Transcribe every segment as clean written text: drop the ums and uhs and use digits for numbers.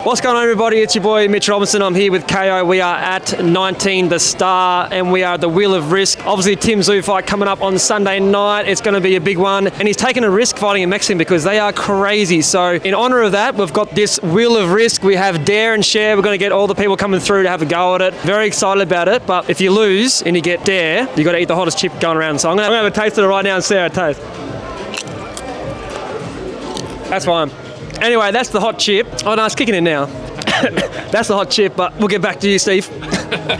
What's going on, everybody? It's your boy Mitch Robinson. I'm here with Kayo. We are at 19 The Star and we are at the Wheel of Risk. Obviously, Tim Tszyu fight coming up on Sunday night. It's going to be a big one. And he's taking a risk fighting a Mexican because they are crazy. So in honour of that, we've got this Wheel of Risk. We have Dare and Share. We're going to get all the people coming through to have a go at it. Very excited about it. But if you lose and you get Dare, you got to eat the hottest chip going around. So I'm going to have a taste of it right now and see how it tastes. That's fine. Anyway, that's the hot chip. Oh no, it's kicking in now. That's the hot chip, but we'll get back to you, Steve.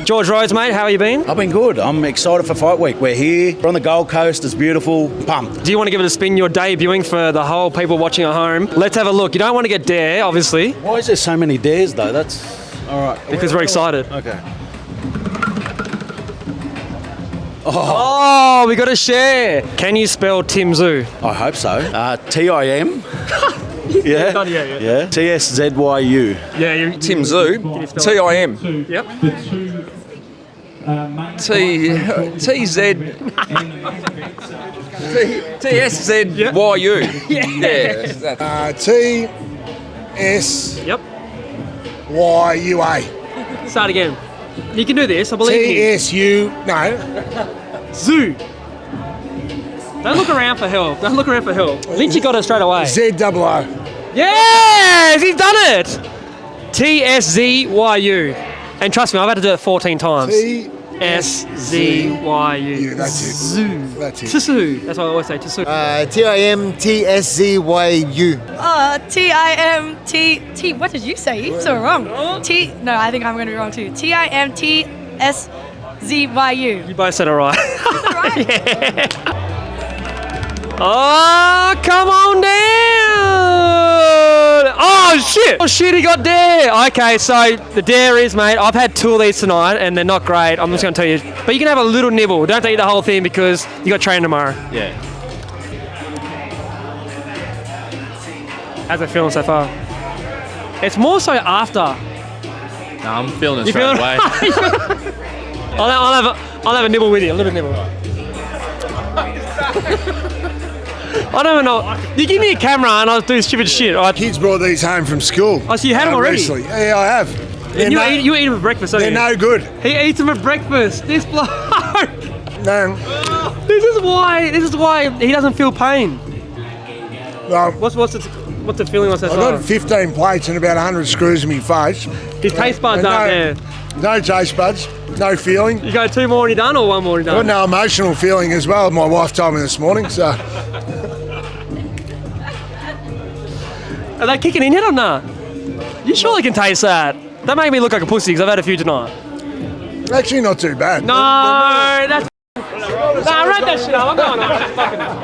George Rhodes, mate, how you been? I've been good. I'm excited for Fight Week. We're here. We're on the Gold Coast. It's beautiful. Pumped. Do you want to give it a spin? You're debuting for the whole people watching at home. Let's have a look. You don't want to get Dare, obviously. Why is there so many dares, though? That's... All right. Because we're excited. Okay. Oh, we got to Share. Can you spell Tim Tszyu? I hope so. Tim. Yeah. Yeah. Tszyu. Yeah, you Tim Tszyu. Tim. Yep. TSZYU. Yeah. Yep. TSYUA. Start again. You can do this, I believe in you. TSU. No. Zoo. Don't look around for help. Lynchy got it straight away. ZOO. Yes! He's done it! TSZYU. And trust me, I've had to do it 14 times. TSZYU. That's it. Zoo. That's it. Tszyu. That's what I always say. Tszyu. TIMTSZYU. TIMT. What did you say? You're so wrong. No, I think I'm going to be wrong too. TIMTSZYU. You both said it right. Right? Yeah. Oh, come on down! Oh shit! Oh shit, he got Dare! Okay, so the Dare is, mate, I've had 2 of these tonight and they're not great, I'm just going to tell you. But you can have a little nibble, don't have to eat the whole thing because you got training tomorrow. Yeah. How's it feeling so far? It's more so after. No, I'm feeling it You straight feeling away. I'll have a nibble with you, a little nibble. I don't even know. You give me a camera and I'll do stupid shit. Right? Kids brought these home from school. Oh, so you had them already? Recently. Yeah, I have. And you eat them for breakfast, don't They're you? no good. He eats them for breakfast. This bloke. No. This is why he doesn't feel pain. Well, What's the feeling like so I got 15 plates and about 100 screws in my face. His taste buds And aren't there. No taste buds, no feeling. You go 2 more and you're done, or 1 more and I you're got done? no emotional feeling as well. My wife told me this morning, so Are they kicking in yet or not? You surely can taste that. That made me look like a pussy because I've had a few tonight. actually not too bad. No, that's... Nah, wrap that shit up. I'm going on.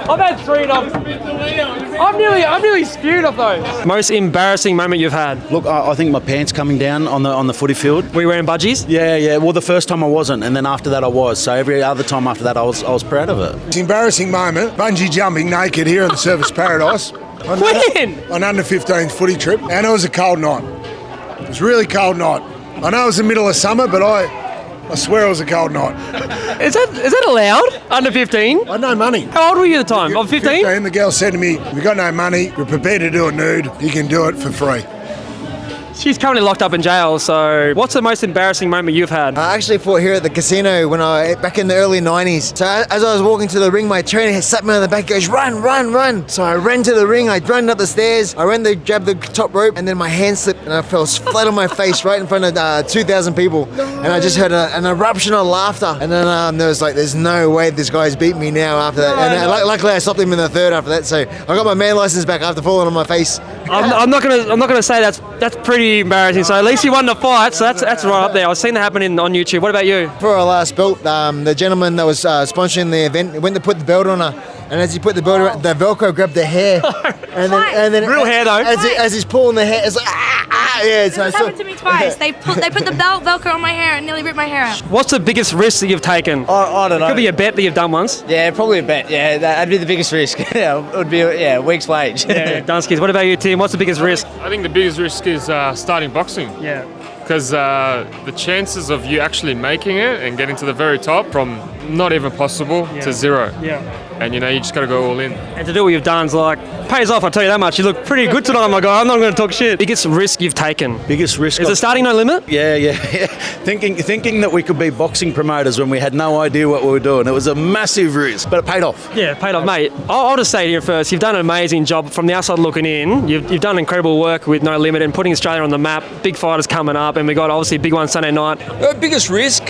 I've had 3 and I'm nearly spewed off those. Most embarrassing moment you've had? Look, I think my pants coming down on the footy field. Were you wearing budgies? Yeah. Well, the first time I wasn't, and then after that I was. So every other time after that I was proud of it. It's an embarrassing moment. Bungee jumping naked here in the Surfers Paradise. On under 15's footy trip, and it was a cold night. It was a really cold night. I know it was the middle of summer, but I swear it was a cold night. Is that allowed? Under 15? I had no money. How old were you at the time? Of 15? 15. The girl said to me, "We've got no money. We're prepared to do it nude. You can do it for free." She's currently locked up in jail, so what's the most embarrassing moment you've had? I actually fought here at the casino back in the early 90s. So as I was walking to the ring, my trainer had slapped me on the back, goes, "Run, run, run." So I ran to the ring, I ran up the stairs, I ran to grab the top rope, and then my hand slipped and I fell flat on my face right in front of 2,000 people. And I just heard an eruption of laughter. And then there was like, there's no way this guy's beat me now after that. And luckily I stopped him in the third after that. So I got my man license back after falling on my face. I'm not gonna say that's pretty embarrassing. So at least you won the fight. So that's right up there. I've seen that happen on YouTube. What about you? For our last belt, the gentleman that was sponsoring the event went to put the belt on her, and as he put the belt around, the Velcro grabbed the hair, and then Real hair though. As he's pulling the hair, it's like yeah. So It's happened to me twice. They put the Velcro on my hair and nearly ripped my hair out. What's the biggest risk that you've taken? I don't know. Could be a bet that you've done once. Yeah, probably a bet. Yeah, that'd be the biggest risk. Yeah, it would be a week's wage. Yeah, Dunskies. What about you, Tim? What's the biggest risk? I think the biggest risk is starting boxing. Yeah. because the chances of you actually making it and getting to the very top from Not even possible to zero. Yeah. And you just got to go all in. And to do what you've done is like, pays off, I'll tell you that much. You look pretty good tonight, my guy. I'm not going to talk shit. Biggest risk you've taken? Biggest risk. Is it starting no limit? Yeah. Thinking that we could be boxing promoters when we had no idea what we were doing. It was a massive risk, but it paid off. Yeah, paid off, mate. I'll just say to you first, you've done an amazing job from the outside looking in. You've done incredible work with No Limit and putting Australia on the map. Big fighters coming up, and we got obviously a big one Sunday night. Biggest risk,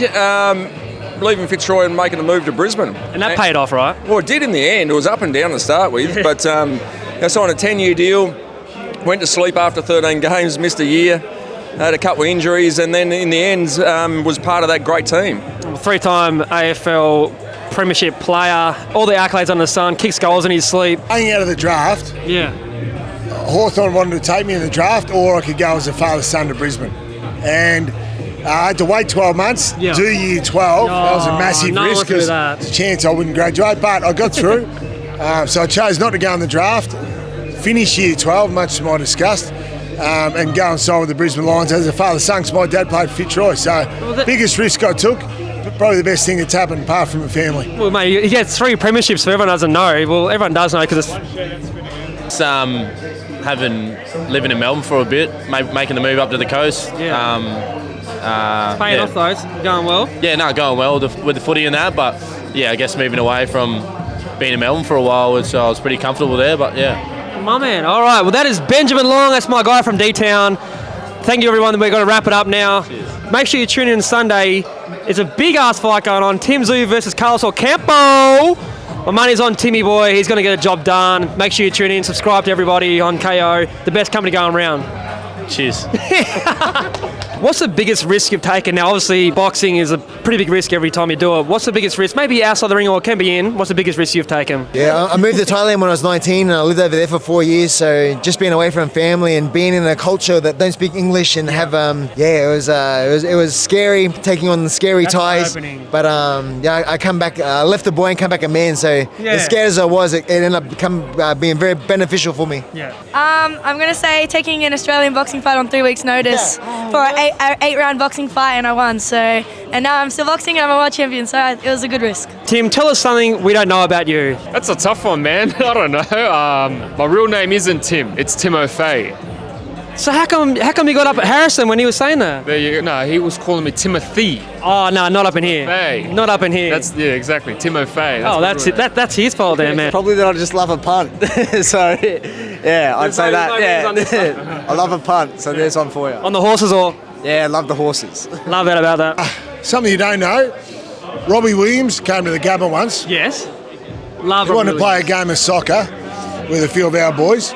leaving Fitzroy and making the move to Brisbane. And that paid off, right? Well, it did in the end. It was up and down to start with, but I signed a 10-year deal, went to sleep after 13 games, missed a year, had a couple of injuries, and then in the end was part of that great team. 3-time AFL Premiership player, all the accolades under the sun, kicks goals in his sleep. Hanging out of the draft, Yeah. Hawthorn wanted to take me in the draft, or I could go as a father-son to Brisbane. And I had to wait 12 months, do year 12. That was a massive no one risk wants to do because that. there's a chance I wouldn't graduate, but I got through. So I chose not to go in the draft, finish year 12, much to my disgust, and go and sign with the Brisbane Lions as a father-son because my dad played Fitzroy. So biggest risk I took, but probably the best thing that's happened apart from a family. Well, mate, he gets 3 premierships, so everyone doesn't know. Well, everyone does know because It's living in Melbourne for a bit, making the move up to the coast. it's paying off though. It's going well. Yeah, no, going well with the footy and that, but yeah, I guess moving away from being in Melbourne for a while, so I was pretty comfortable there, but yeah. My man. All right. Well, that is Benjamin Long. That's my guy from D-Town. Thank you, everyone. We're going to wrap it up now. Cheers. Make sure you tune in Sunday. It's a big-ass fight going on. Tim Zoo versus Carlos Ocampo. My money's on Timmy Boy. He's going to get a job done. Make sure you tune in. Subscribe to everybody on KO. The best company going around. Cheers. What's the biggest risk you've taken? Now, obviously, boxing is a pretty big risk every time you do it. What's the biggest risk? Maybe outside the ring or it can be in. What's the biggest risk you've taken? Yeah, I moved to Thailand when I was 19 and I lived over there for 4 years. So just being away from family and being in a culture that don't speak English and have, it was scary taking on the scary ties. But I come back, I left the boy and come back a man. So as scared as I was, it ended up being very beneficial for me. Yeah. I'm going to say taking an Australian boxing fight on 3 weeks' notice for an 8-round boxing fight, and I won. So, and now I'm still boxing and I'm a world champion, so it was a good risk. Tim, tell us something we don't know about you. That's a tough one, man. I don't know. My real name isn't Tim. It's Timo Fay. So how come you got up at Harrison when he was saying that? There you go. No, he was calling me Timothy. Oh, no, not up in here. Fay. Not up in here. Exactly. Timo Fay. That's it. That's his fault there, man. Probably that I just love a punt. So, yeah, I'd say that. Yeah. I love a punt, so there's one for you. On the horses or? Yeah, I love the horses. Love that about that. Something you don't know, Robbie Williams came to the Gabba once. Yes. Love He wanted to play a game of soccer with a few of our boys.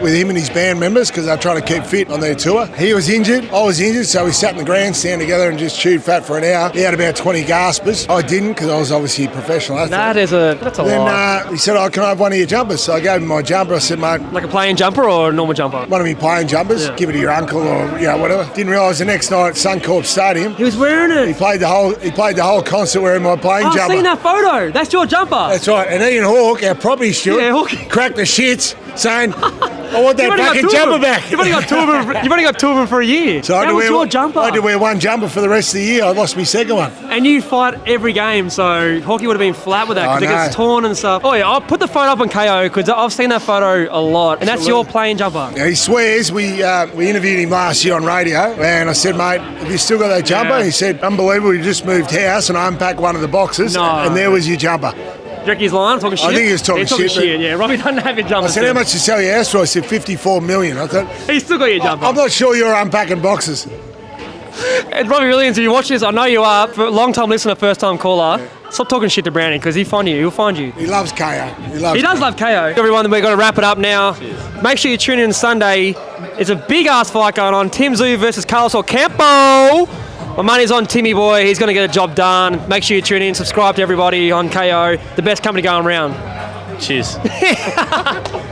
With him and his band members because they're trying to keep fit on their tour. He was injured, I was injured, so we sat in the grandstand together and just chewed fat for an hour. He had about 20 gaspers. I didn't because I was obviously a professional athlete. That's a lot. He said, can I have one of your jumpers? So I gave him my jumper. I said, mate, Like a playing jumper or a normal jumper? one of me playing jumpers, give it to your uncle or whatever. Didn't realise the next night at Suncorp Stadium, He was wearing it. he played the whole concert wearing my playing I've jumper. seen that photo. That's your jumper. That's right. And Ian Hawke, our property steward, Hawke. cracked the shits saying, I want that You've only got fucking 2 of jumper them. back. You've only got 2 of them. You've only got 2 of them for a year. So that was your jumper. I had to wear one jumper for the rest of the year. I lost my second one. And you fight every game, so Hawkey would have been flat with that because it I gets know. torn and stuff. Oh yeah, I'll put the photo up on KO because I've seen that photo a lot. And that's your playing jumper. Now, he swears we interviewed him last year on radio, and I said, mate, have you still got that jumper? Yeah. He said, unbelievable. We just moved house, and I unpacked one of the boxes, No. and there was your jumper. Do you reckon he's lying? Talking shit? I think he was talking He's talking shit, shit. Yeah, Robbie doesn't have your jumper. I said, how much to sell your house for? I said, 54 million. I thought, He's still got your jumper. I'm not sure you're unpacking boxes. And Robbie Williams, if you watch this, I know you are. For a long-time listener, first-time caller, stop talking shit to Brownie because he'll find you. He'll find you. He loves KO. He does love KO. Everyone, we're going to wrap it up now. Cheers. Make sure you tune in Sunday. It's a big-ass fight going on. Tim Zoo versus Carlos Ocampo. My money's on Timmy Boy. He's going to get a job done. Make sure you tune in. Subscribe to everybody on KO. The best company going around. Cheers.